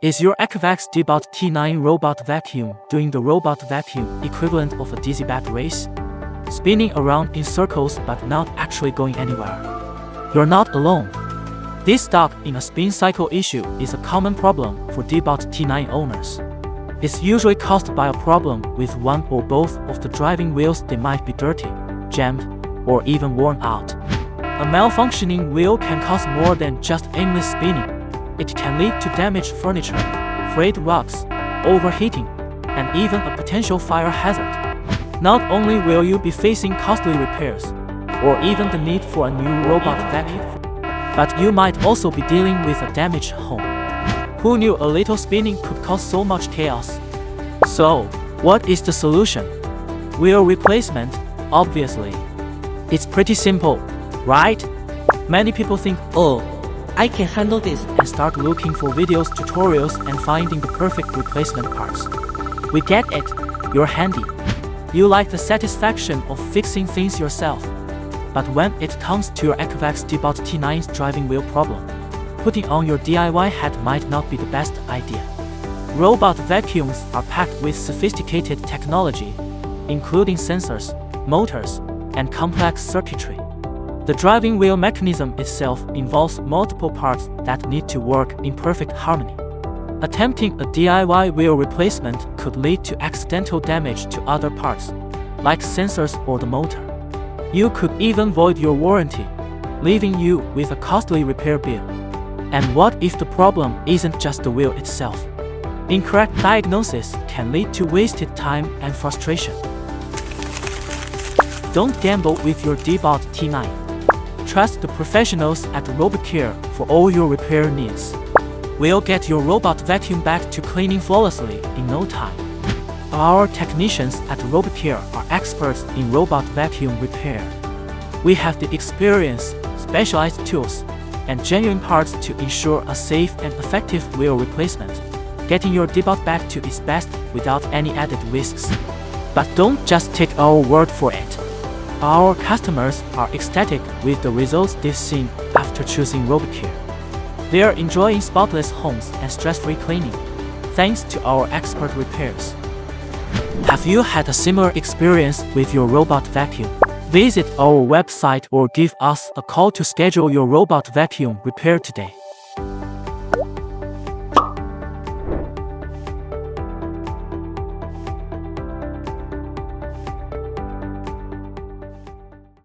Is your Ecovacs Dbot T9 robot vacuum doing the robot vacuum equivalent of a dizzy bat race? Spinning around in circles but not actually going anywhere? You're not alone. This stuck in a spin cycle issue is a common problem for Dbot T9 owners. It's usually caused by a problem with one or both of the driving wheels. They might be dirty, jammed, or even worn out. A malfunctioning wheel can cause more than just aimless spinning. It can lead to damaged furniture, frayed rugs, overheating, and even a potential fire hazard. Not only will you be facing costly repairs, or even the need for a new robot vacuum, but you might also be dealing with a damaged home. Who knew a little spinning could cause so much chaos? So, what is the solution? Wheel replacement, obviously. It's pretty simple, right? Many people think, oh, I can handle this, and start looking for videos, tutorials, and finding the perfect replacement parts. We get it, you're handy. You like the satisfaction of fixing things yourself. But when it comes to your Ecovacs Dbot T9's driving wheel problem, putting on your DIY hat might not be the best idea. Robot vacuums are packed with sophisticated technology, including sensors, motors, and complex circuitry. The driving wheel mechanism itself involves multiple parts that need to work in perfect harmony. Attempting a DIY wheel replacement could lead to accidental damage to other parts, like sensors or the motor. You could even void your warranty, leaving you with a costly repair bill. And what if the problem isn't just the wheel itself? Incorrect diagnosis can lead to wasted time and frustration. Don't gamble with your Dbot T9. Trust the professionals at RobotCare for all your repair needs. We'll get your robot vacuum back to cleaning flawlessly in no time. Our technicians at RobotCare are experts in robot vacuum repair. We have the experience, specialized tools, and genuine parts to ensure a safe and effective wheel replacement, getting your Dbot back to its best without any added risks. But don't just take our word for it. Our customers are ecstatic with the results they've seen after choosing RobotCare. They are enjoying spotless homes and stress-free cleaning, thanks to our expert repairs. Have you had a similar experience with your robot vacuum? Visit our website or give us a call to schedule your robot vacuum repair today.